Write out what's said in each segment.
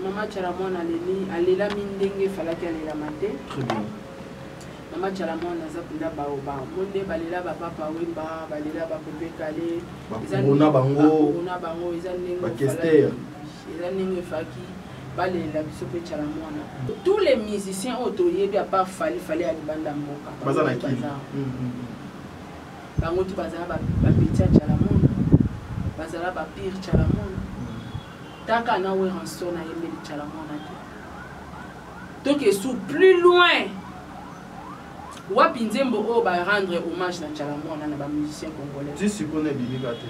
Maman Chalamon alela mindenge falaki alela mate. Très bien. Maman Chalamon nazapunda baoba. Monde balela papa wemba, balela bapebe kale. Ona bango. Ona bango ezanenge. Bakester. Ezanenge faki. Balela bisope Chalamon. Tous les musiciens autoyebi à part fallait aller banda mboka. Bazana ki. Bango tu bazala ba petit Chalamon. Bazala ba pire Chalamon. Taka na we rançon na yemeli Chalamon. Donc ils sont plus loin. Wapi Nzembo o ba rendre hommage na Chalamon na ba musicien congolais. Tu sais qu'on est bibikate.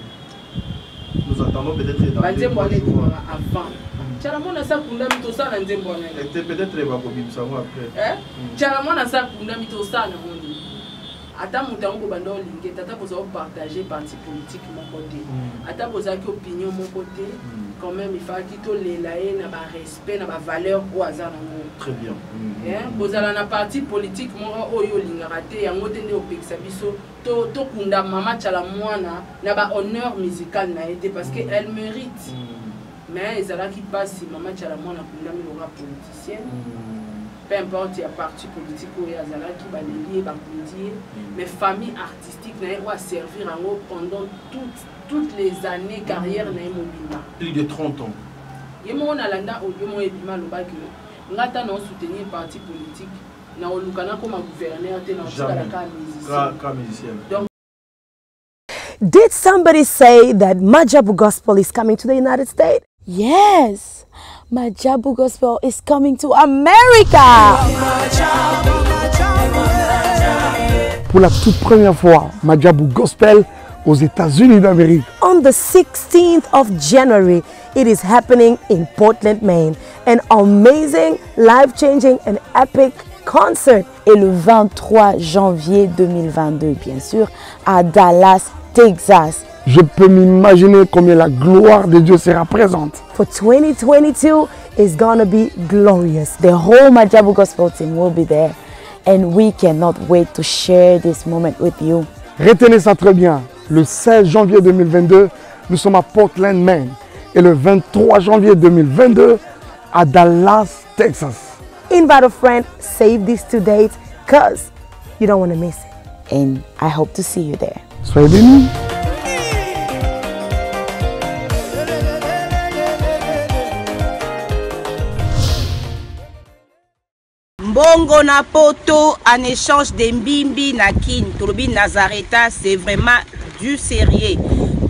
Nous attendons peut-être dans Nzembo allait avant. Chalamon na sa kunda mito sa na Nzembo na. Peut-être va ko bimisa après. Chalamon na sa kunda mito sa na mondi. Ata mutango bando lingue tata poza partager parti politique mon côté. Ata poza ki opinion mon côté. Quand même il faut qu'il to lelaye na ba respect na ba valeur au hasard nango. Très bien. Bozala na parti politique mo oyo lingaka te yango tende opekisa biso to kunda mama Chalamon na ba honneur musical na été parce que elle mérite. Mais ezala qui passe mama Chalamon na kunda mi aura politicienne. Peu importe, il y a parti politique ou il y a Zala qui va lier, mais famille artistique va servir en haut pendant toutes les années carrière na mobile. Plus de 30 ans. Il y a un alanda au lieu de mal au bac. Nous avons soutenu un parti politique. Nous avons comme gouverneur la musicien. Did somebody say that Majabu Gospel is coming to the United States? Yes. Majabu Gospel is coming to America. Pour la toute première fois, Majabu Gospel aux États-Unis d'Amérique. On the 16th of January, it is happening in Portland, Maine. An amazing, life-changing and epic concert. Et le 23 janvier 2022, bien sûr, à Dallas, Texas. Je peux m'imaginer combien la gloire de Dieu sera présente. For 2022 is gonna be glorious. The whole Majabu Gospel team will be there. And we cannot wait to share this moment with you. Retenez ça très bien. Le 16 janvier 2022, nous sommes à Portland, Maine. Et le 23 janvier 2022, à Dallas, Texas. Invite a friend, save these two dates, because you don't want to miss it. And I hope to see you there. Soyez bénis. Bongo na poto en échange de mbimbi na kin tolobi Nazareta, c'est vraiment du sérieux.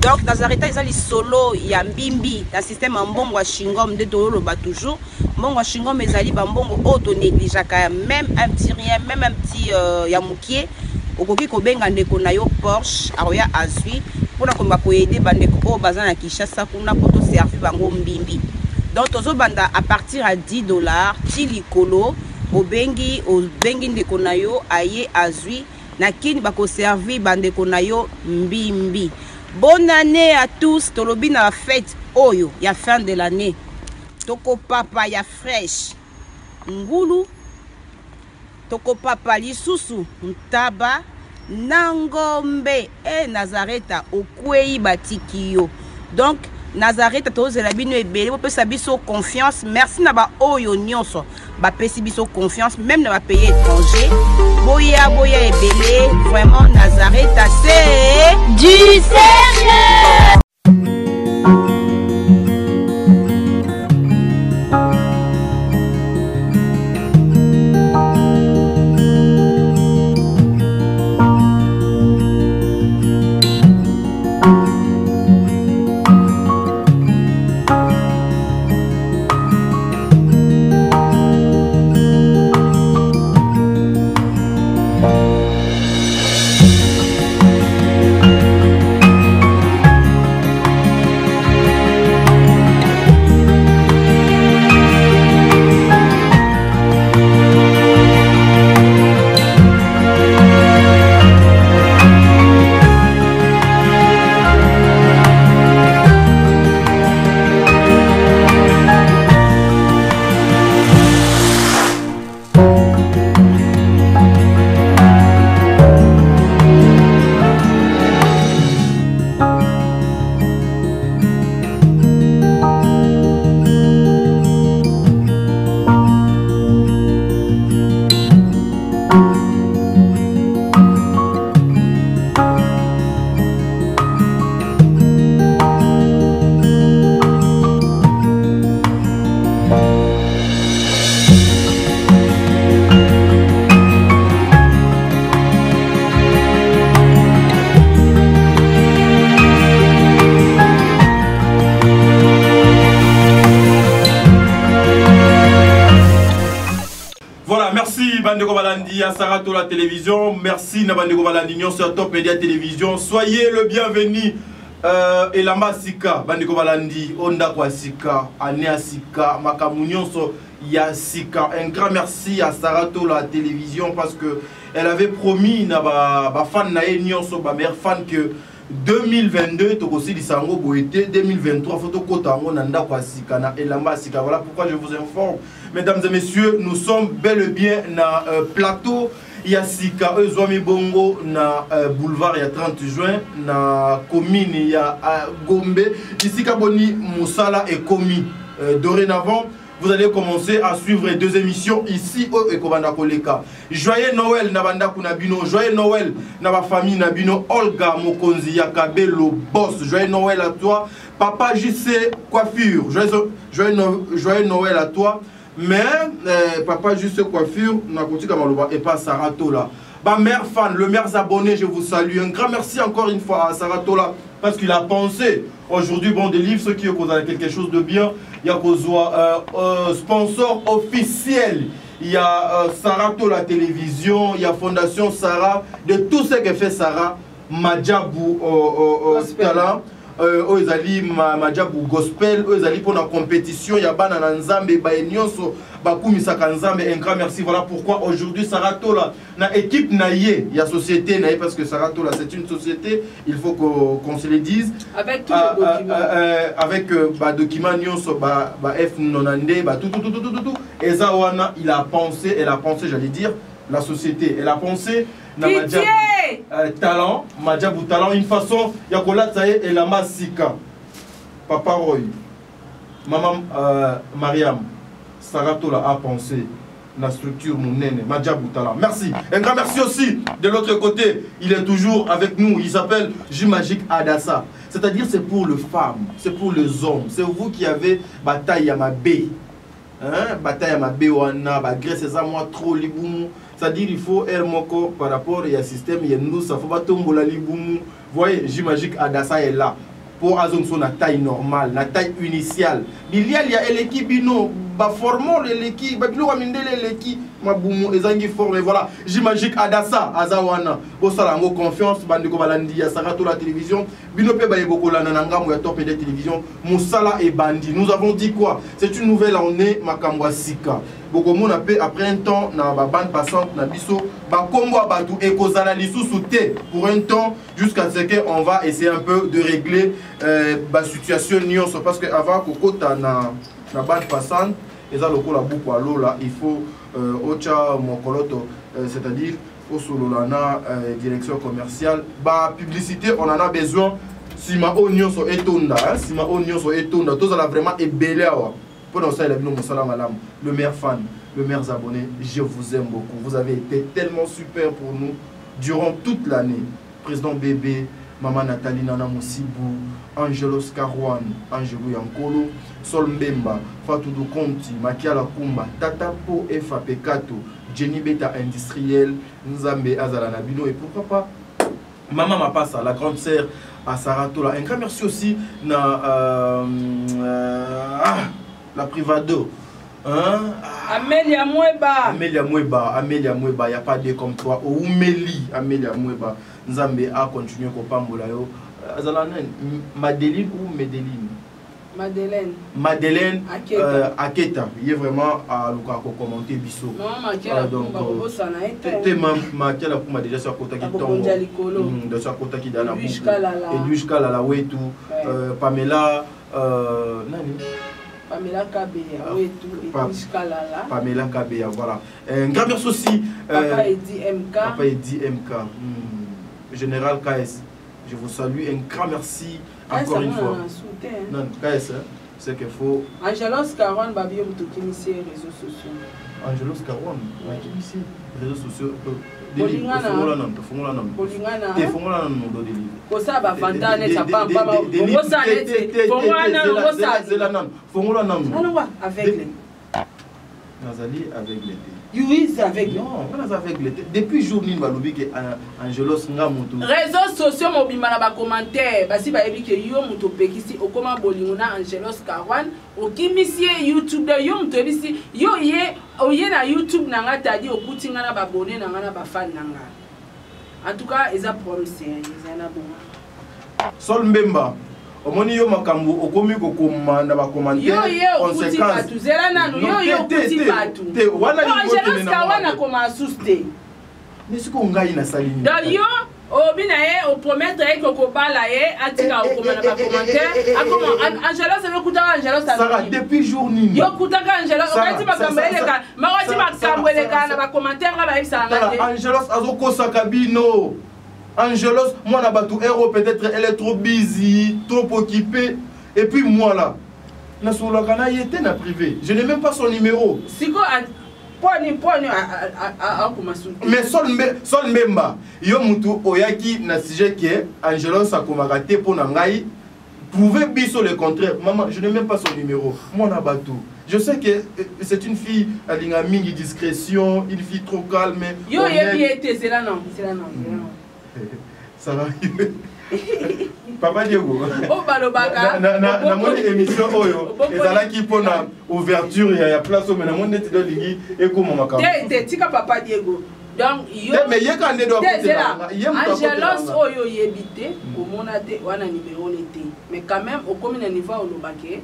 Donc Nazareta ils ont les solo ya mbimbi dans système mbongo chingom de tolo ba toujours mbongo chingom ezali ba mbongo auto négligeaka même un petit rien même un petit ya mukie okoki ko benga ndeko na yo Porsche aroya azui pour ko ba ko aider bandeko o bazana Kinshasa kuna poto servir bango mbimbi. Donc tozo banda à partir à $10 tilikolo obengi ndeko na yo aye azui na kini bako servir bandeko na yo mbimbi. Bonne année à tous. Tolobi na fête oyo ya fin de l'année. Toko papa ya fresh ngulu toko papa lisusu ntaba nangombe e Nazareta okwei batiki yo. Donc Nazareta tozela bino ebele bo pesa biso confiance. Merci na ba oyo nyonso ba pesi biso confiance même na ba pays étranger. Boya ebele vraiment Nazareta c'est du sérieux. merci Bandeko Balandi à Sarato la télévision. Merci Bandeko Balandi sur Top Media Télévision. Soyez le bienvenu. Elamba Sika, Bandeko Balandi, Onda Kwa Sika, Anea Sika, Makamunion so ya Sika. Un grand merci à Sarato la télévision parce que elle avait promis na ba fan na Nyon so ba meilleur fan que 2022 tokosi lisango boete 2023 photo kotango nanda Kwa Sika na Elamba Sika. Voilà pourquoi je vous informe, mesdames et messieurs, nous sommes bel et bien na plateau. Il y a Sika, Zoami Bongo, na boulevard, il y a 30 juin, na commune, il y a Gombe, ici Kaboni, Moussala et Komi. Dorénavant, vous allez commencer à suivre les deux émissions ici au Ekobanda Koleka. Joyeux Noël, Nabanda Kunabino, joyeux Noël, Naba famille Nabino, Olga Mokonzi, Yakabe, le boss, joyeux Noël à toi, Papa JC Coiffure, joyeux Noël à toi. Mais papa juste coiffure et pas Saratola. Ma mère fan, le maire abonné, je vous salue. Un grand merci encore une fois à Saratola parce qu'il a pensé aujourd'hui bon des livres, ceux qui ont quelque chose de bien. Il y a sponsor officiel. Il y a Saratola télévision, il y a Fondation Sarah, de tout ce que fait Sarah, Madjabou Talent. Ezali Madjabou gospel, ezali pour la compétition, ya bana na nzambe ba nyonso bakumisa kanzambe. Un grand merci. Voilà pourquoi aujourd'hui Saratola na équipe naie, ya société naie parce que Saratola c'est une société, il faut qu'on se le dise avec tous les documents avec ba documents nyonso ba F90 ba tout Ezawana, il a pensé, elle a pensé, j'allais dire la société, elle a pensé talent, Madjabou talent, une façon, Yakola Tsaye et Lama Sika, Papa Roy, Maman Mariam, Saratola a pensé la structure Mounene, Madjabou talent. Merci. Un grand merci aussi de l'autre côté, il est toujours avec nous, il s'appelle Jumagique Adassa. C'est-à-dire c'est pour les femmes, c'est pour les hommes, c'est vous qui avez bataille à ma baie. Bataille à ma baie, Grèce, c'est ça, moi trop liboumou. C'est-à-dire il faut Hermoko par rapport au système, il y a nous, ça faut pas tomber la liboumou. Vous voyez, Jumagique Adassa est là. Pour Azonson, la taille normale, la taille initiale. Il y a l'équipe, formons l'équipe, l'équipe, Maboumou, Ezangi forme, voilà. Jumagique Adassa, Azawana, Bosalango, confiance, Bandeko Balandi, Sarato la télévision, Binope Bayeboko Lananga, Mouya Top et des télévisions, Moussala et Bandi. Nous avons dit quoi? C'est une nouvelle année, Makambwa Sika. Bokomon après un temps, na bande passante, na biso, Bakombo Abatu et Kozala Lissou souté pour un temps, jusqu'à ce qu'on va essayer un peu de régler la situation nyonso. Parce que avant Kokota na bande passante, et ça le coup la boucle à l'eau là, il faut Ocha Mokoloto, c'est-à-dire au Sololana, direction commerciale, bah publicité, on en a besoin. Si ma oignon sont étonnés, si ma oignon sont étonnés, tout ça vraiment est belé. Le meilleur fan, le meilleur abonné, je vous aime beaucoup. Vous avez été tellement super pour nous durant toute l'année. Président Bébé, Maman Nathalie Nana Moussibou, Angelo Scarwan, Angelo Yankolo, Sol Mbemba, Fatou Conti, Makiala Kumba, Tata Po Efa Pekato, Jenny Beta Industriel, Nzambe Azala Nabino et pourquoi pas Maman Mapassa, la grande sœur à Saratola. Un grand merci aussi la Privado. Amélia Moueba. Amélia Moueba, Amélia Moueba, il n'y a pas de comme toi. Oumeli, Amélia Moueba. Nzambe a continué à Pambola. Madeleine ou Medellin? Madeleine. Madeleine Aketa. Il est vraiment à commenter Bissot. Donc, Makiala Kuma déjà sur Kota qui tombe. De sur Kota qui donne Edwige Kalala, Wetu, Pamela. Pamela Kabeya, Edwige Kalala. Pamela Kabeya, voilà. Un grand merci aussi. Papa Edi MK. Papa Edi MK. Général KS. Je vous salue. Un grand merci. Encore une fois. Non, KS, c'est qu'il faut. Angelos Caron, Babio Moutoukinici, réseaux sociaux. Angelos Caron, réseaux sociaux. Nazali avec l'été. Oui, c'est avec non, on est avec l'été. Depuis jour ni balobi que Angelos nga moto. Réseaux sociaux mobima na ba commentaire, basi ba ebi que yo moto pekisi okoma bolingona Angelos Karwan, okimisie YouTube de yo moto ebisi yo ye na YouTube na nga tadi okuti nga na ba abonné na nga na ba fan na nga. En tout cas, ils a promis ezana bon. Sol Mbemba omoni yo makambo okomi kokoma na ba commentaire conséquence zela nanu yo kuti batu te wana ni Angelos Karwan koma asuste mais siko ngai na salini da yo obina ye o promettre ko ko bala ye atika okoma na ba commentaire akoma Angelos se kuta Angelos Sarah depuis jour nini yo kuta ka Angelos okati makambo eleka makati makambo eleka na ba commentaire ba ebisa ngate Angelos azokosa kabino. Angelos, moi na batou héros peut-être elle est trop busy, trop occupée. Et puis moi là, na solakana yete na privé. Je n'ai même pas son numéro. Siko poni a mais sol memba yo mutu oyaki na sujet que Angelos akomaka te pona ngai. Prouvez biso le contraire. Maman, je n'ai même pas son numéro. Moi na batou. Je sais que c'est une fille à l'ingamingi discrétion, une fille trop calme. Yo yebi c'est là non. Ça va. Papa Diego. Oh balobaka. Na mon émission oyo. Ezalaki pona ouverture ya place mais na mon net do ligi e ko mama ka. Te tika Papa Diego. Donc yo mais ye kan de do côté là. Angelos oyo yebité komona te wana numéro l'été. Mais quand même au comme na niveau olobake,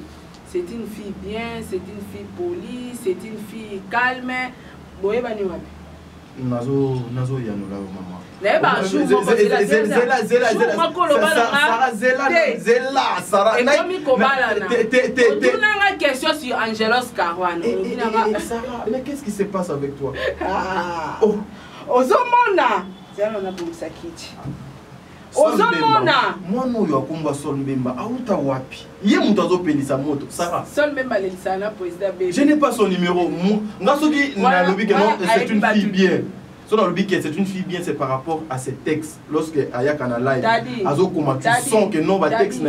c'est une fille bien, c'est une fille polie, c'est une fille calme. Boye bani wapi? Nazo yanula maman. Sarah question sur Angelos Karwan. Sarah, mais qu'est-ce qui se passe avec toi? Ozomona zalona bungisa kiti. Ozomona moi no yo akumba Sol Mbemba auta wapi? Ye mutu azopelisa moto. Sarah Sol Mbemba lelisana président bébé. Je n'ai pas son numéro. Ngasoki na lobi que non, c'est une fille bien. C'est une fille bien, c'est par rapport à ses textes. Lorsque Ayak en a live, Azo comment tu sens que non, va texte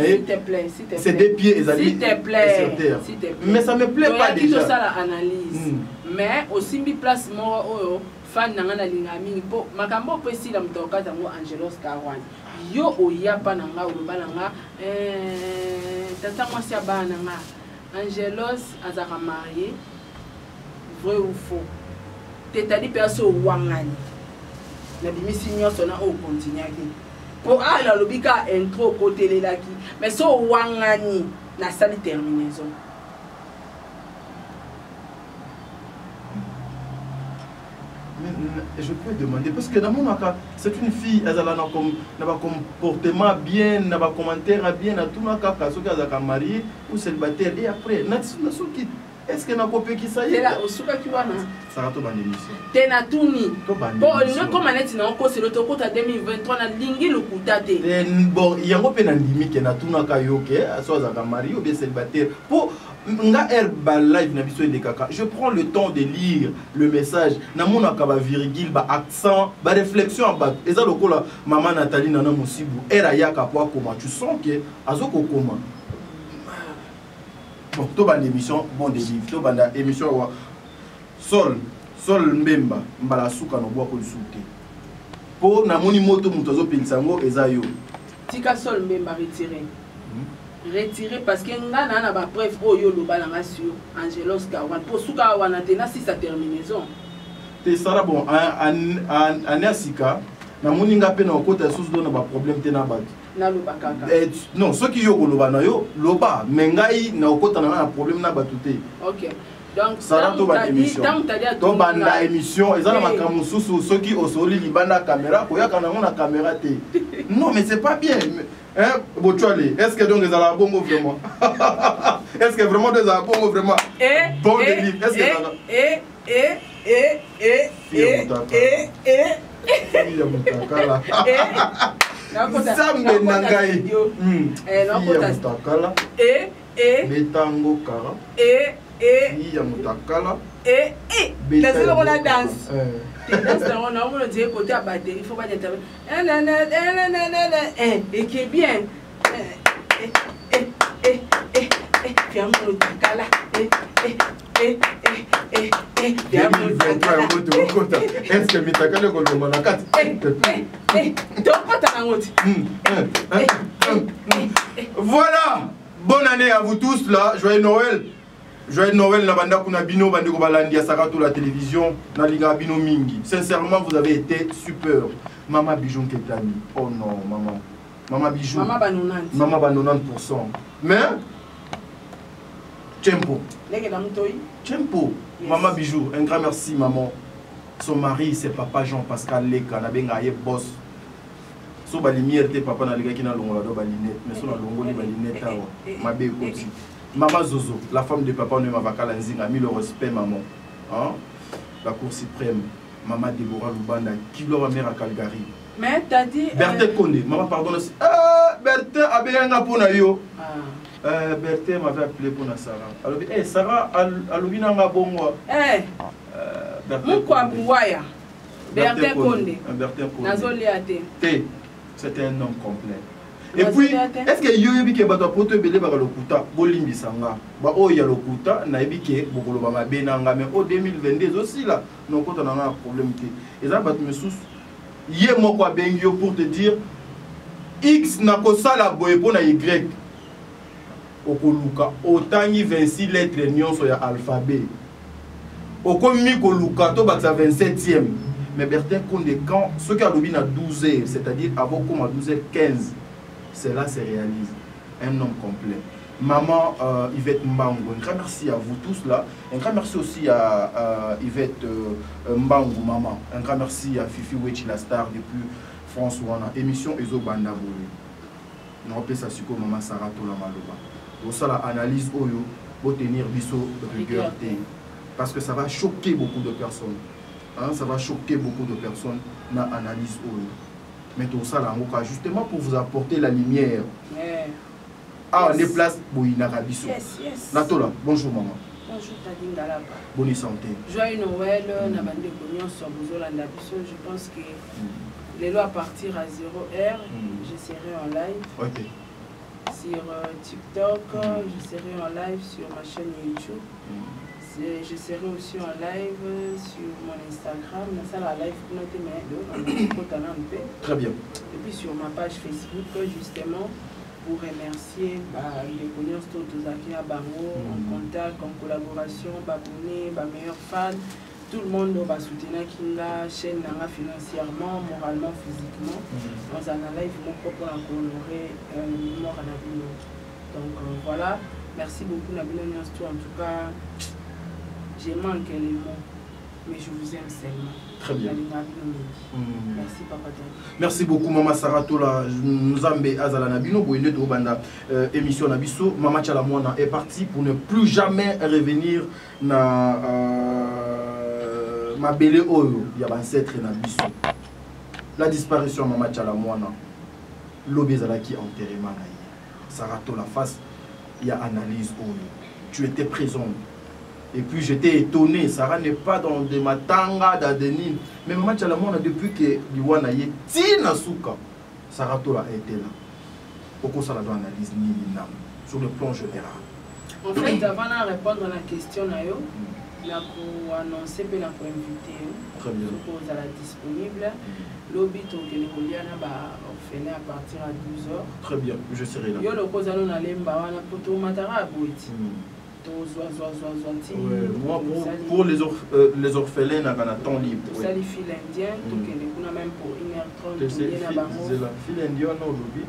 c'est des pieds et s'il te plaît, mais ça me plaît pas déjà. Ça la analyse. Mais aussi mi place moi fan nanga linga mingi po makambo pe si la mtoka tango Angelos Karwan. Yo oya pa nanga olobalanga tata moi sia ba nanga Angelos azaka marié vrai ou faux? C'est-à-dire perso wangani na bimisi nyonso na o continuer ki pour ala lobika intro côté lelaki mais so wangani na sali terminaison je peux demander parce que dans mon cas c'est une fille elle a un comportement bien n'a pas commentaire bien na tout na cas so ka marié ou célibataire et après na qui est-ce que na copie qui ça y est là osuka ki wana ça va to bande émission tena tuni bon le comme aneti na ko c'est le toko ta 2023 na lingi lokuta te bon yango pe na ndimi ke na tuna ka yoke so za ka marié ou bien célibataire pour nga herba live na biso de kaka je prends le temps de lire le message na mona ka ba virgule ba accent ba réflexion ba eza lokola maman Nathalie nana musibu era ya ka po comment tu sens que azoko comment bon to ba émission bon de livre to ba émission wa Sol Mbemba mbala suka no bwa ko lisuté po na moni moto muto zo pelisa ngo eza yo tika Sol Mbemba retirer parce que nga na ba preuve oyo lo balanga sur Angelos Karwan pour suka wana tena si sa terminaison te sara bon anasika na moni nga pe na okota sous do na ba problème tena ba na lo bakaka non ce qui yo ko lo bana yo lo ba mengai na okota na problème na ba tuté OK donc ça to ba émission to banda émission ezala makamu susu soki osoli libanda caméra ko yaka na mona caméra te non mais c'est pas bien hein Bochwali est-ce que donc ezala bongo vraiment est-ce que vraiment ezala bongo vraiment bon de livre est-ce que Sambe nangai mutakala betango kara ya mutakala les on la danse on a on dit côté à batterie il faut pas d'intervenir et qui est bien ferme mutakala Est-ce que mitaka le kolomba na kati? Voilà. Bonne année à vous tous là. Joyeux Noël. Joyeux Noël na banda kuna bino bandeko balandi asaka to la télévision na linga bino mingi. Sincèrement vous avez été super. Maman Bijou Ketani. Oh non maman. Maman Bijou. Maman banonante. Maman ba 90%. Mais Tempo. Tempo. Yes. Maman Bijou, un grand merci maman. Son mari c'est papa Jean-Pascal Leka na benga ye boss. So ba lumière te papa na leka ki na longola do ba linette, mais so na longoli ba linette awa. Mabe koti. Maman Zozo, la femme de papa ne mavakala nzinga, mis le respect maman. Hein? La Cour suprême. Maman Déborah Lubanda, qui doit mère à Calgary. Mais t'as dit Berthe Condé, maman pardon. Berthe abenga pona yo. Berthe m'avait appelé pour Sarah. Alors, Sarah, alobina nga bongo. Mouko Abouaya. Berthe Condé. Nazolia T. C'était un homme complet. Et puis, est-ce que yoyebi ke bato poto belé ba lokuta bolimbi sanga. Ba o ya lokuta na yebi ke bokolo ba mabe nanga mais au 2022 aussi là, non quand on a un problème té. Et ça bato mesus yé moko abengio pour te dire X na ko sala boye pona Y. Okoluka otangi 26 lettres nyonso ya alphabet. Okomi koluka to baksa 27e. Mais Bertin Condé quand ce qui a lobby na 12h, c'est-à-dire avant comme à 12h15, cela se réalise. Un homme complet. Maman Yvette Mbango, un grand merci à vous tous là. Un grand merci aussi à Yvette Mbango, maman. Un grand merci à Fifi Wechi, la star depuis France Wana. Émission Ezo Banda Boulé. On rappelle ça sur maman Sarah Tola Maloba. Pour ça, l'analyse Oyo, pour tenir biso rigueur. Parce que ça va choquer beaucoup de personnes. Hein, ça va choquer beaucoup de personnes dans l'analyse Oyo. Mais tout ça, justement pour vous apporter la lumière. Yeah. Ah, on déplace Boïna Biso. Yes, yes. Natola, bonjour maman. Bonjour Tadine Galapa. Bonne santé. Joyeux Noël, Nabande Bognon sur Bozolanda Biso. Je pense que les lois à partir à 0h, je serai en live. Ok. Sur TikTok, je serai en live sur ma chaîne YouTube. Je serai aussi en live sur mon Instagram. Très bien. Et puis sur ma page Facebook, justement, pour remercier les connaissances de Bango, en contact, en collaboration, abonnés, meilleurs fans. Tout le monde va soutenir la chaîne financièrement, moralement, physiquement. Dans un live, mon propre honorer mort à Nabino. Donc voilà, merci beaucoup Nabino Niasto. En tout cas, j'ai manqué les mots, mais je vous aime seulement. Très bien. Merci Papa Diaby. Merci beaucoup Maman Sarah Tola. Nous avons Azala Nabino Boyne de Obanda émission Nabiso. Maman Chalamouana est partie pour ne plus jamais revenir na ma belle oyo ya ancêtre na biso. La disparition Maman Chalamouana. L'obézala qui enterré Manaï. Sarah Tola face, il y a analyse oyo. Tu étais présente. Et puis j'étais étonné, Sarah n'est pas dans des matanga d'Adeline. Mais Maman Chalamouana, depuis que Liwana y est, Tina Souka, Sarah Tola a été là. Pourquoi ça doit analyse ni sur le plan général? En fait, avant de répondre à la question, je vais annoncer que je vais inviter. Très bien. Je vais disponible. Lobby to Kelekoliana orphelin à partir à 12h. Très bien, je serai là. Yo le cause allons aller mbana poto matara boiti. Moi pour les orphelins n'a pas temps libre. Ça les filles indiennes, donc on a même pour 1h30 c'est la fille indienne aujourd'hui.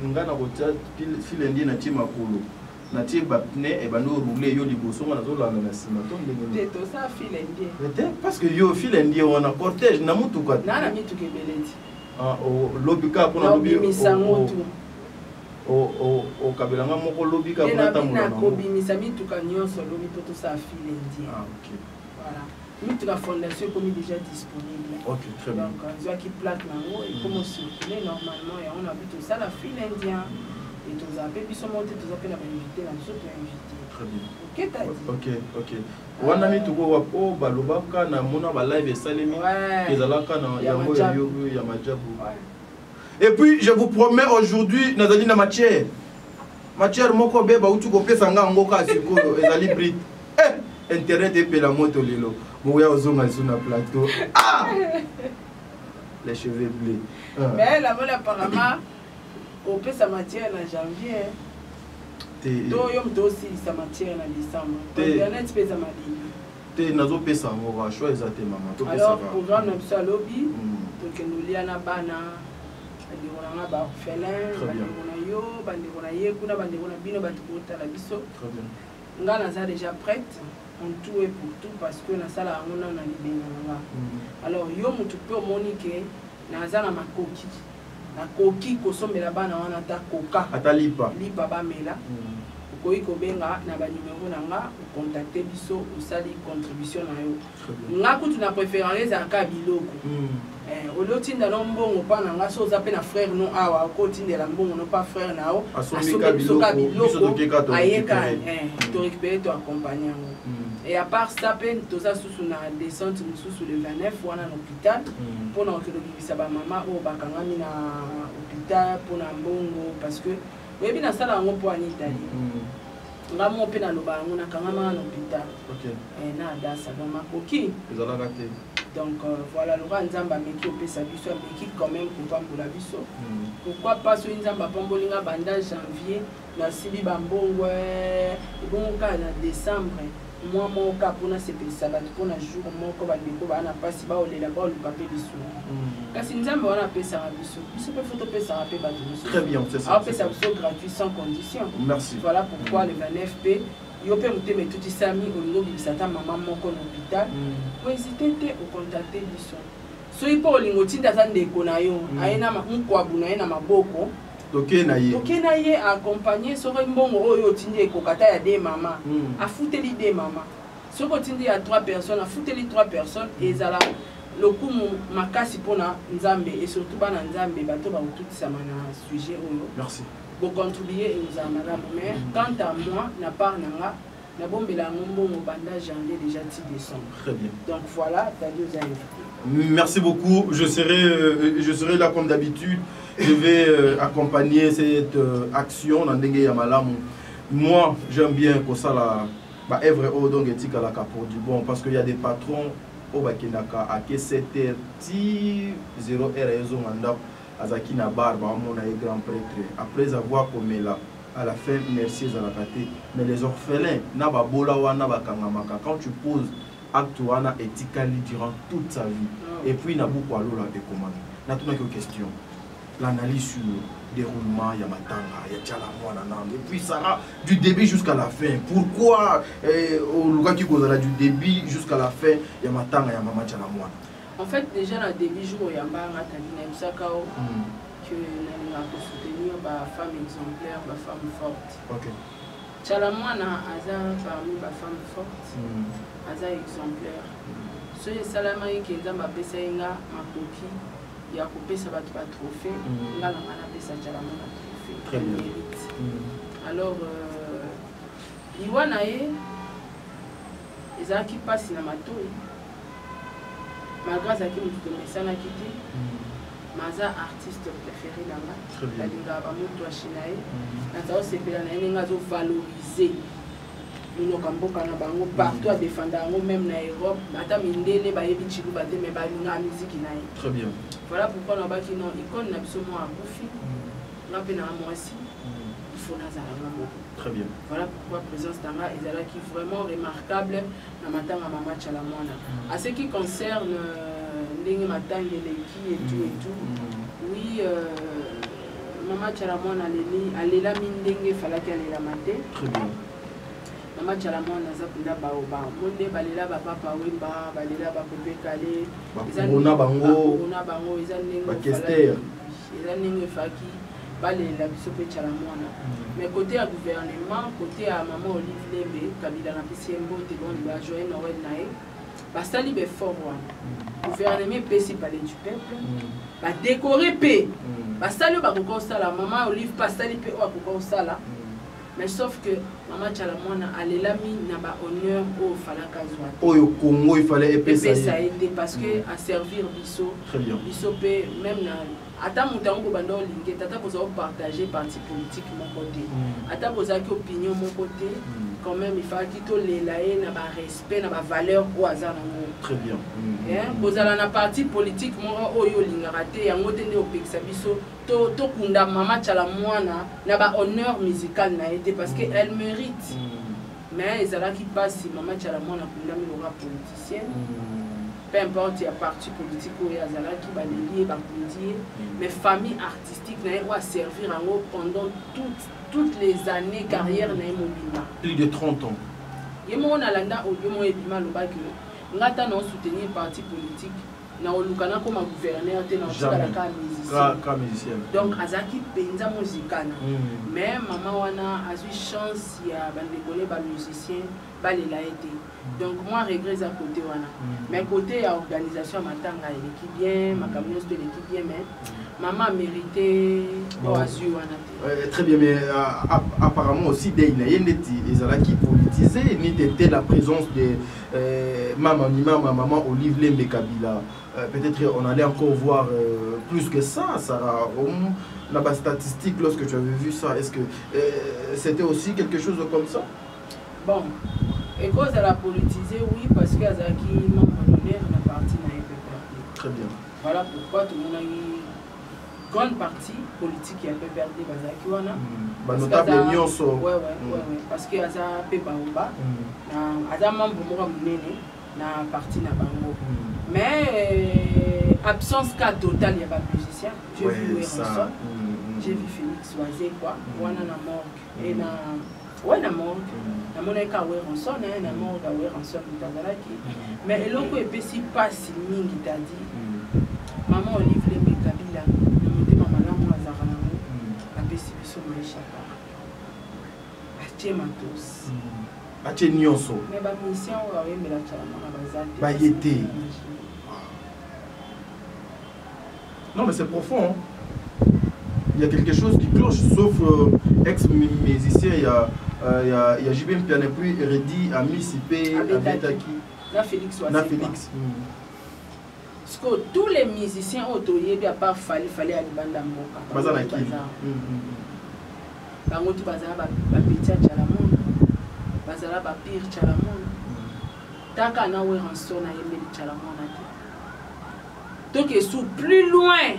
Ngana rotia fille indienne na tima kolo. Na tima bapne et bano rouler yo liboso na zo la na sima to ndenge. C'est ça fille indienne. Peut-être parce que yo fille indienne on a cortège na mutuka. Na mituke beleti. Ah au lobika pour na lobby. O kabelanga moko lobby ka kuna tamula. Na kobimisa mituka nyonso lobby poto sa fille indienne. Ah OK. Voilà. Mituka fondation comme déjà disponible. OK, très bien. Donc on qui plaque nango et comment circuler normalement et on a vu tout ça la fille indienne et tout ça puis sont monter tout ça que la invité la autre invité. Très bien. OK t'as dit. OK. Wana mituko wapo balobaka na mona ba live esalemi ezalaka na yango ya majabu. Et puis, je vous promets aujourd'hui, nous allons dans matière. Matière, moko beba ou tu copie sanga ngoka siko ezali brit. Internet et la moto lelo. Moya ozonga sur na plateau. Ah! Les cheveux bleus. Mais la bonne apparemment, on peut sa matière en janvier. Do yom do aussi sa matière en décembre. Internet peut sa matière. Te nazo pesa ngora choix ezate mama. Alors programme na biso lobby pour que nous liana bana. Bandi ona ba orphelin, bandi ona yo, bandi ona ye kuna bandi ona bino batukota la biso. Très bien. Nga naza déjà prête. On tout et pour tout parce que na sala ngona na libenganga. Alors yo mutu pe omonique naza na makoki. Na koki kosomela bana wana ta koka. Atalipa. Lipa ba mela. Koyi kobenga na ba numéro nanga contacter biso osali contribution na yo. Nga kutu na préférence za ka biloko. Olotinda no mbongo pa nanga so za pe na frère no awa ko tindela mbongo no pas frère nao. Asomika biloko. Ayeka to récupérer to accompagner. Et à part ça, tout ça sous la descente sous le 29 ou en hôpital pour nous que le maman ou bakangami na hôpital pour na mbongo parce que oui bien ça là on peut en Italie. Nga mo pe na loba ngona kangama na hôpital. OK. Et na da ça dans ma coquille. Donc voilà le roi nzamba meki opesa biso meki quand même pour pambola biso. Pourquoi pas so nzamba pambolinga banda janvier na sibi bambongo bon cas na décembre. Moi mon cas pour na sepesa la pour na jour moko ba ndeko ba na pasi ba olela ba lu papier biso. Kasi nzamba wana pesa biso. Biso pe photo pesa pe ba biso. Très bien, c'est ça. Pesa biso gratuit sans condition. Merci. Voilà pourquoi le 29P yo pe muteme tuti sami olingo bisata maman moko na hôpital. Ko hésiter au contacter biso. So ipo olingo tinda za ndeko na yo, aina mkwabu na ina maboko. Toke na ye accompagner so mbongo oyo tindi ekokata ya des mama. Afuteli des mama. So ko tindi ya 3 personnes, afuteli 3 personnes et zala lokumu makasi pona nzambe et surtout bana nzambe bato ba ututisa mana sujet oyo. Merci. Pour contribuer et nous amara mais quant à moi na part nanga na bombela mbongo banda janvier déjà 10 décembre. Très bien. Donc voilà, t'as deux invité. Merci beaucoup. Je serai là comme d'habitude. Je vais accompagner cette action dans Dengue Yamalamu. Moi, j'aime bien que ça la œuvre au donc éthique à la pour du bon parce qu'il y a des patrons au Bakinaka à que 7h 0 raison mandap azaki na barba mon grand prêtre après avoir commis là à la fin merci à la kate mais les orphelins na ba bola wana ba kangamaka quand tu poses acte wana éthiquement durant toute sa vie et puis na beaucoup alola de commande na tout une question l'analyse sur le déroulement Yamatanga, et puis ça va du début jusqu'à la fin. Pourquoi au Luka qui du début jusqu'à la fin Yamatanga Yamama Tchalamwana? En fait, déjà dans le début, jour Yamba Ratadina Msakao, que nous avons soutenir la femme exemplaire, la femme forte. Ok. Tchalamwana Aza parmi la femme forte, Aza exemplaire. Ce qui est salama qui est dans ma Pessaïna, ma coquille. Il y a coupé ça va trophée là on a appelé ça Tchalamwana trophée très bien. Alors Iwanae ils a qui passe na matoi malgré ça qui nous donne ça na quitté maza artiste préféré là la linga ba mutu wa shinae na tao sepela na yenga zo valoriser nous kamboka na bango partout à défendre même na Europe ata mindele ba yebi chilu ba te mais ba linga musique nae très bien. Voilà pourquoi on a dit non, icône n'a absolument à bouffer. On a peine à moi aussi. Il faut Nazareth. Très bien. Voilà pourquoi présence d'Anga est là qui est vraiment remarquable dans matin à Mama Tchalamwana. À ce qui concerne Lingue Matang et tout. Oui, Mama Tchalamwana elle est là Mindenge fallait qu'elle la maté. Très bien. Mama Tchalamwana zapunda baoba monde balela papa wemba balela bakope kale ona bango ezanengo bakester ezanengo faki balela biso pe Tchalamwana mais côté à gouvernement côté à maman Olive Lembe kabila na pisembo te bon ba joie Noël nae basali be fort wana gouvernement pesi parler du peuple ba décorer pe basali ba ko sala maman Olive pasali pe o ko sala. Mais sauf que Mama Tchalamwana elle l'a mis na ba honneur au falaka zwa. Au Congo il fallait épaisser ça aider parce que à servir biso. Très bien. Biso pe même na ata mutango bando lingue tata poza partager parti politique mon côté. Ata poza ki opinion mon côté. quand même il fallait qu'il te les laïe na ba respect na ba valeur au hasard. Très bien. Vous allez na parti politique moi oyo lingaraté yango tende opekisa biso to kunda mama chala mwana na ba honneur musical na été parce que elle mérite. Mais ils allaient qui passe maman chala mwana kunda mi lora politicienne. Peu importe il y a parti politique ou il y a zala qui va lier ba kundier mais famille artistique na va servir en haut pendant toutes les années carrière na mobima. Plus de 30 ans. Yemo na landa audio mo ebima lobaki ngata na soutenir parti politique na olukana comme gouverneur te na osala ka musicien. Donc azaki penza muzikana. Mais maman wana a eu chance ya bandekole ba musicien ba lela été. Donc moi regrette à côté wana. Mais côté à organisation matanga l'équipe bien, ma camion de l'équipe bien mais maman a mérité oazu wana. Très bien mais apparemment aussi des ezalaki politisé ni était la présence de maman Olive Lembe Kabila. Peut-être on allait encore voir plus que ça, Sarah. On a pas statistique lorsque tu avais vu ça. Est-ce que c'était aussi quelque chose comme ça? Bon, et cause elle a politisé, oui, parce qu'il y a qui membre d'honneur la partie n'a PPRD. Très bien. Voilà pourquoi tout le monde a eu grande partie politique qui a PPRD Bazaki wana. Notable Nyonso. Ouais. Parce qu'il y a ça Pepaouba. Aza membre mora munene na partie na bango. Mais absence cas total, il n'y a pas de musicien. J'ai vu Ranson, j'ai vu Félix Oisé, quoi. Wana na morgue. Et na. Ouais, na morgue. Na moneka ouais Ranson, na morgue ouais Ranson Mutazalaki. Mais eloko epesi passe mingi t'a dit. Maman Olive Lembe Kabila, le monté maman là moi Zarana. Apesi biso maisha pa. Atie matos. Atie nyonso. Mais ba musicien wa yembe la chalama na bazate. Ba yete. Non mais c'est profond. Hein. Il y a quelque chose qui cloche, sauf ex-musicien, il y a JB Mpiane, puis Eredi, Ami Sipé, Abetaki. Na Félix Oisé. Na Félix. Parce que tous les musiciens autoyés, à part fallait aller banda moka. Bazana qui. Bango tu bazala ba petit chalamon. Bazala ba pire chalamon. Taka na we ranson na yemeli chalamon na. Donc ils sont plus loin.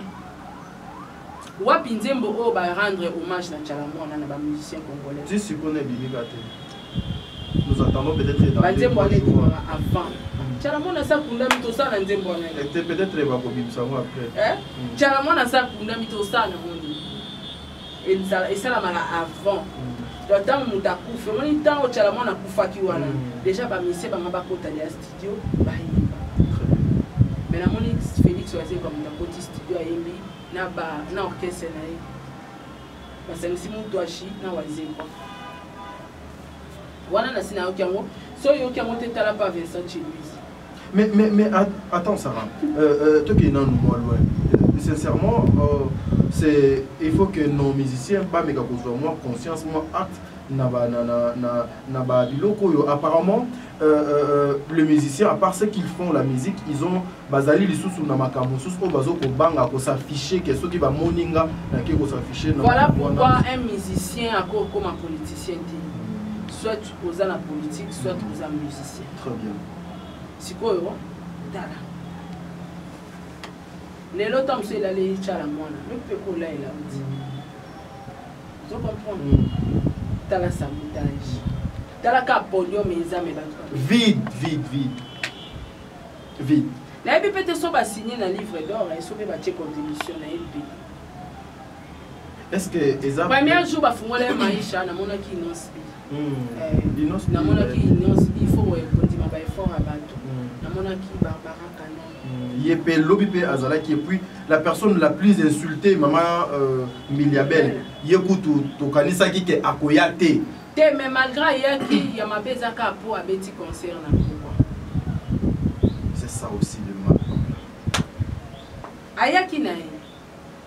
Wapi Nzembo o ba rendre hommage na chalamon na ba musicien congolais. Tu sais qu'on est bimigate. Nous attendons peut-être dans les jours avant. Chalamon na sa kunda mito sana Nzembo na. Était peut-être va ko bimisa moi après. Chalamon na sa kunda mito sana moni. Et ça la mala avant. Donc tant muta kufa, moni tant o chalamon na kufa ki wana. Déjà ba musicien ba ngaba kota ya studio ba yimba. Mais na moni Félix Oisé comme na koti studio ayembi na orchestre na ye. Ba sangisi mutu ashi na Oisé quoi. Wana na sina okiango, so yo kiango te tala pa Vincent Chiluiz. Mais attends Sarah, toi qui es non moi loin. Sincèrement, il faut que nos musiciens pas méga moi conscience moi acte na ba biloko yo. Apparemment les musiciens à part ce qu'ils font la musique ils ont bazali lisusu na makambo susu o bazo ko banga ko s'afficher que ceux qui va moninga na ki ko s'afficher. Voilà pourquoi un musicien encore comme un politicien dit soit aux la politique soit aux musiciens. Très bien. C'est quoi dala. Les lots comme c'est l'aller chalamona le peko là il a dit. Tu comprends? T'as la sabotage. T'as la capodium et les amis. Vide. La LP peut être signé dans le livre d'or et sauver la contribution à LP. Est-ce que les amis. Premier jour, il faut que maïcha na mona ki inosbi. Na mona ki inosbi, il faut continuer à effort à bateau. Na mona ki Barbara Canon. Yepé Lobipe Azala qui est puis la personne la plus insultée, maman Miliabel. Yekutu tokanisa ki ke akoyate. Mais malgré il y a ma bezaka pour abeti concert na pourquoi. C'est ça aussi le mal. Ayaki na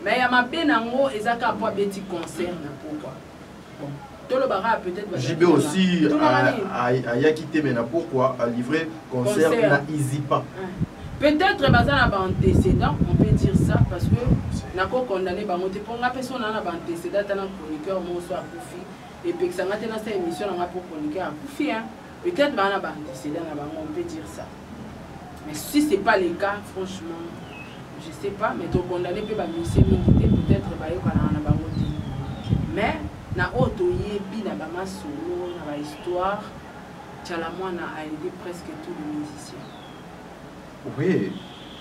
mais il y a ma benango ezaka pour abeti concert na pourquoi. Bon, tout le bara peut-être JB aussi ayaki te mais na pourquoi a livré concert na Izipa. Peut-être bazana ba antécédent, on peut dire ça parce que nako condamné ba monter pour la personne na ba antécédent tana chroniqueur mo so akufi. et puis que ça m'a été dans cette émission on a pour chroniquer à Koufi hein peut-être bah on a antécédent on peut dire ça mais si c'est pas le cas franchement je sais pas mais to condamner peut ba musée peut-être ba yo kana na bango mais na auto yebi na ba masolo na ba histoire Tchalamouana a aidé presque tous les musiciens. Oui,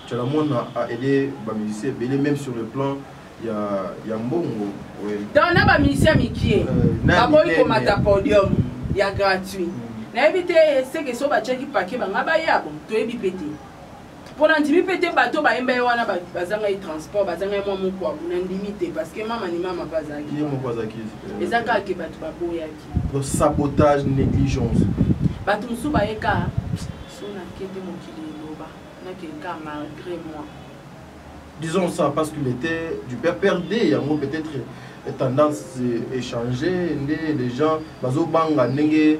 Tchalamouana a aidé les musiciens, même sur le plan, il y a Mbongo. Oui. Donc, on a des musiciens qui sont à podium, il y a gratuit. N'invite c'est que so ba cheki paquet ba ngaba yabo to ebi pété. Pour n'antimi pété bateau ba embe wana bazanga transport bazanga mo kwa na limité parce que maman ni maman bazaki. Ni mo bazaki. Ezaka ke bato ba boyaki. Le sabotage, négligence. Bato musu ba eka so na kete mokili loba na kelka malgré moi. Disons ça parce qu'il était du père perdé, il y a peut-être tendance à échanger les gens bazo banga ndenge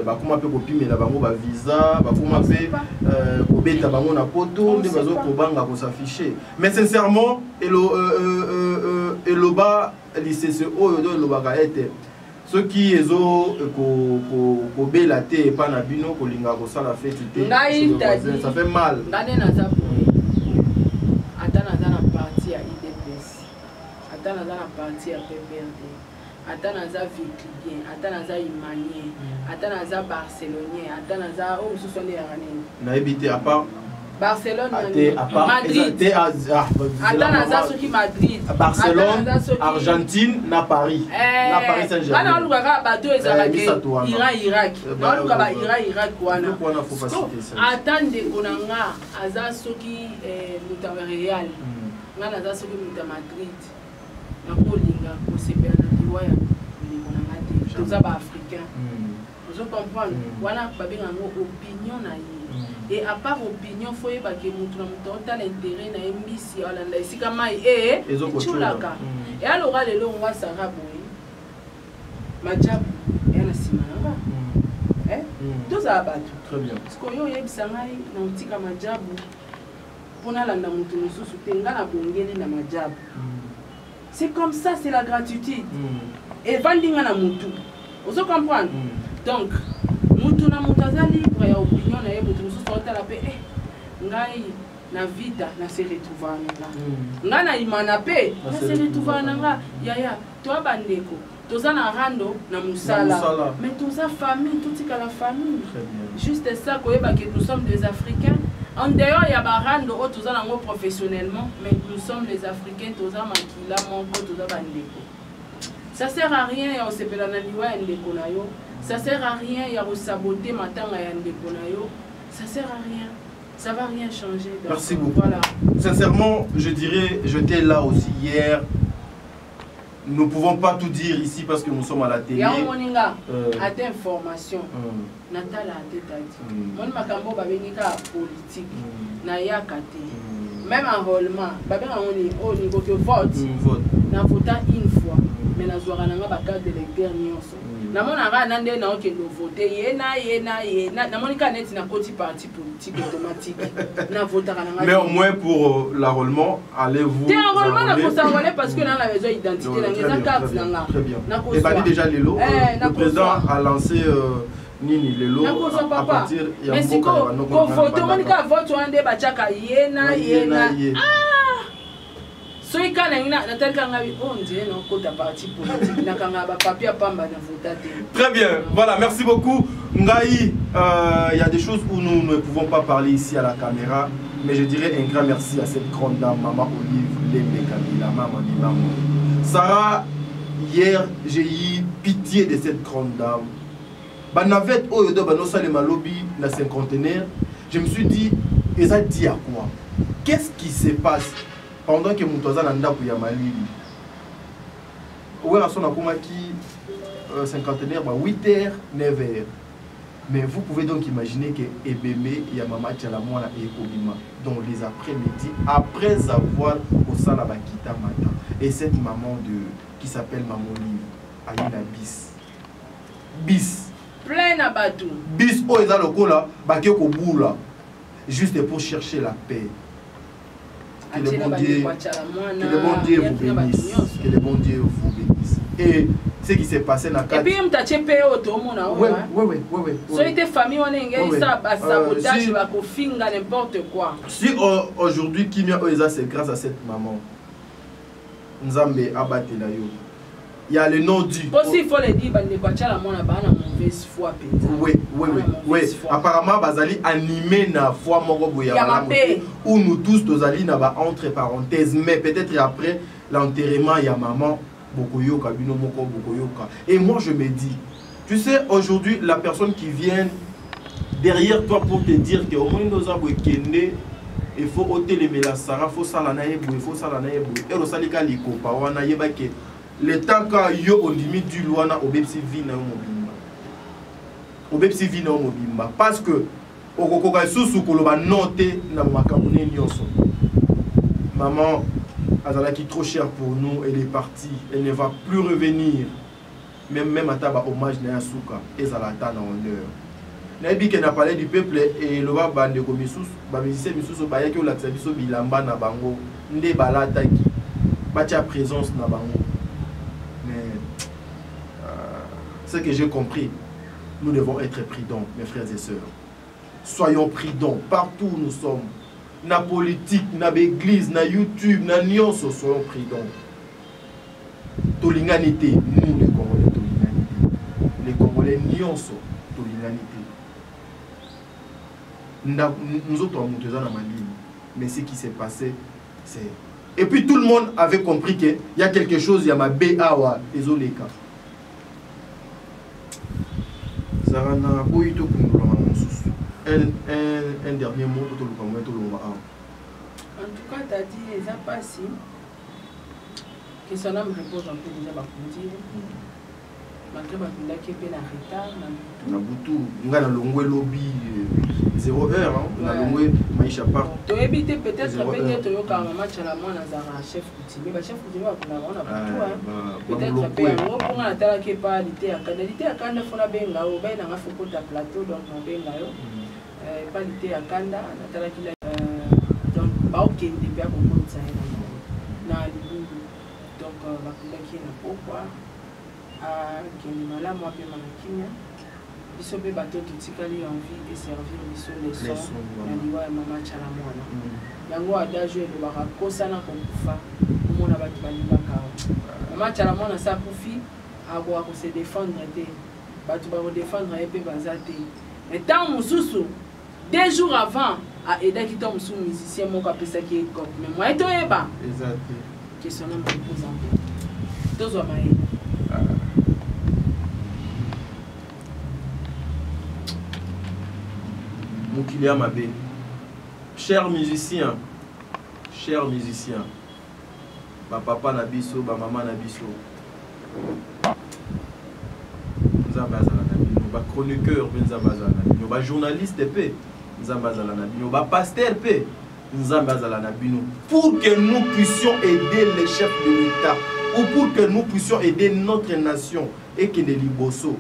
bakoma pe kopime na bango ba visa bakoma pe kobeta bango na poto nde bazo kobanga ko s'afficher mais sincèrement eloba lisese oyo do eloba ka ete ceux qui ezo ko bela te pa na bino ko linga ko sala fête te ça fait mal ngane na za atana za na parti à IDPS atana za na parti à PPRD atana za Viclien atana za Imanien atana za Barcelonien atana za o mususu ne yarane na ebité à part Barcelone Madrid atana za soki Madrid Barcelone Argentine na Paris na Paris Saint-Germain ana luka bato ezalaki Irak na luka ba Irak wana atande konanga aza soki muta Real ngana za soki muta Madrid na kolinga ko sepena liwaya likonanga te toza ba africain vous comprenez wana babenga ngo opinion na ye et à part opinion faut y baké mutu na mutu ta l'intérêt na mbisi olanda esika mai chulaka et alors lelo ngwa sara boy majabu yana simanga toza abatu très bien parce que yo yebisa ngai na utika majabu pona landa mutu mususu te ngana bongeli na majabu c'est comme ça c'est la gratitude et vandinga na mutu vous comprenez donc mutu na mutu aza libre ya opinion na ye mutu mususu otala pe ngai na vida na se retrouver nga nga na imana pe na se retrouver nga yaya toi bandeko toza na rando na musala mais toza famille totika la famille juste ça koyeba que nous sommes des Africains en dehors ya ba rando o toza nango professionnellement mais nous sommes les Africains toza makila moko toza bandeko ça sert à rien ya osepela na liwa ya ndeko na yo. Ça sert à rien, il y a saboter matanga ya ndeko na yo. Ça sert à rien. Ça va rien changer. Donc, merci beaucoup. Voilà. Sincèrement, je dirais, j'étais là aussi hier. Nous ne pouvons pas tout dire ici parce que nous sommes à la télé. Il y a un moninga à d'information. Natala a dit. Mon makambo babenga politique. Na yakate. Même enrôlement. Babenga on niveau que vote. Na vota une fois. Mais na zoara nanga ba carte d'électeur nyonso. Na mona nga nande na okendo voter yena na monika net na koti parti politique automatique na votera nanga. Mais au moins pour l'enrôlement, allez-vous enrôlement na s'enrôler parce que na la besoin identité na ngeza carte nanga. Très bien. Et bah déjà Lelo, le président a lancé nini Lelo à partir mais si ko voter monika vote wande ba chaka yena. So il kana ina na telka ngabi onje no kota parti politique na kanga ba papier pamba na voter. Très bien. Voilà, merci beaucoup. Ngai, il y a des choses où nous ne pouvons pas parler ici à la caméra, mais je dirais un grand merci à cette grande dame Maman Olive Lembe Kamila Maman Maman. Sarah, hier, j'ai eu pitié de cette grande dame. Bah navette oyo do ba no salema lobby na cinquantenaire, je me suis dit et ça dit à quoi? Qu'est-ce qui se passe? Pendant que Moutoza Nanda Pouya Malili, où est-ce qu'on a commis cinquantenaire, 8h, 9h. Mais vous pouvez donc imaginer que Ebeme, Yamama, Tchalamouana et Kobima, dans les après-midi, après avoir au Sala Bakita Mata, et cette maman qui s'appelle Maman Olive, Aïna Bis. Bis. Plein à Badou. Bis, oh, ils ont le coup là, Bakeko Boula, juste pour chercher la paix. Que le bon Dieu vous bénisse. Que le bon Dieu vous bénisse. Et ce qui s'est passé dans et puis mtache pe auto mona oui. so ite famille on engeli ça sabotage va kofinga n'importe quoi. Si aujourd'hui Kimia Oeza c'est grâce à cette maman Nzambe abatela yo. Il y a le nom du. Aussi il faut le dire bande kwa chala mona bana mauvaise foi peut-être. Oui. Apparemment bazali animé na foi moko boya où nous tous tozali na ba entre parenthèses mais peut-être après l'enterrement il y a maman bokoyoka bino moko bokoyoka. Et moi je me dis tu sais aujourd'hui la personne qui vient derrière toi pour te dire que au moins nous avons kende il faut ôter les mélassara faut ça la naïbo il faut ça la naïbo et le salika liko pa wana yeba ke le temps que yo on limite du loana au bepsi vina mobimba au bepsi vina mobimba parce que au kokoka susu koloba noté na makamune nyonso maman azala qui trop cher pour nous elle est partie elle ne va plus revenir même à taba hommage na yasuka ezala ta na honneur nabi que na parlé du peuple et le ba bande ko misusu ba musicien misusu ba yaki o la biso bilamba na bango nde balata ki batia présence na bango. Ce que j'ai compris, nous devons être prudents, mes frères et sœurs. Soyons prudents partout où nous sommes. Na politique, na l'église, na YouTube, na nyonso, soyons prudents. Tolinganité, nous les Congolais, tolinganité. Les Congolais nyonso, tolinganité. Nous autres, on est dans ma ligne. Mais ce qui s'est passé, c'est... Et puis tout le monde avait compris qu'il y a quelque chose, il y a ma B.A.W.A. désolé cas. Un dernier mot pour tout le monde. En tout cas, tu as dit les impasses que son âme repose un peu déjà à dire. Malgré que tu as retard. Na butu, nga na longwe lobby 0 heure, na longwe maisha part. Tu éviter peut-être peut-être yo ka match à la moi na chef coutumier, ba chef coutumier ba kuna ona butu peut-être pe ngo pour na tala ke pas lité à kanda fona benga o ba na nga foko ta plateau donc on benga yo pas lité à kanda na tala ki donc ba o kende pe ko konza na libungu donc ba kunda ki na pourquoi kende mala moi pe manakinya biso pe bato tutikali envie de servir biso leçon na liwa ya mama chala mwana yango adagio elobaka kosana kokufa komona bato balingaka mama chala mwana sa kufi akoka kose défendre te bato bakodéfendre ye mpe baza te mais ntango mosusu 2 jours avant aedaki to mosusu musicien moko apesaki ye cope mais moye toyeba question na mopose mpe tozwa mayele. Moukilia Mabé. Chers musiciens, ma papa Nabiso, ma maman Nabiso, nous avons ma chroniqueur, nous avons journaliste, nous avons pasteur, nous avons pour que nous puissions aider les chefs de l'État ou pour que nous puissions aider notre nation et que les liboso.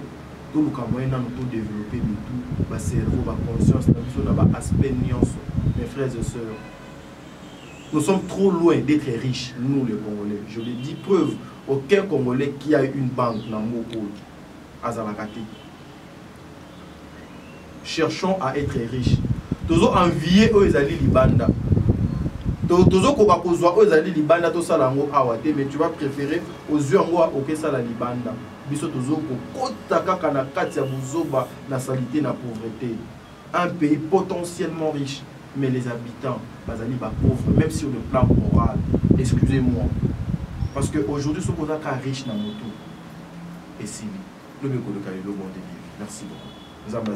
Tout le Cameroun a tout développé, tout, ma cerveau, ma conscience, ma aspect nuance, mes frères et sœurs. Nous sommes trop loin d'être riches, nous les Congolais. Je le dis, preuve, aucun Congolais qui a une banque dans mon pôle, à Zalakati. Cherchons à être riches. Tous envier eux, ils allaient Libanda. Tous allaient Libanda, tout ça, mais tu vas préférer aux yeux en moi, ok, ça, la Libanda. Biso tozoko kota kaka na kati ya buzoba na salité na pauvreté. Un pays potentiellement riche mais les habitants bazali ba pauvres même sur le plan moral. Excusez-moi parce que aujourd'hui ce qu'on a ka riche na moto et si le meko de Kalelo bon délire. Merci beaucoup. Nous avons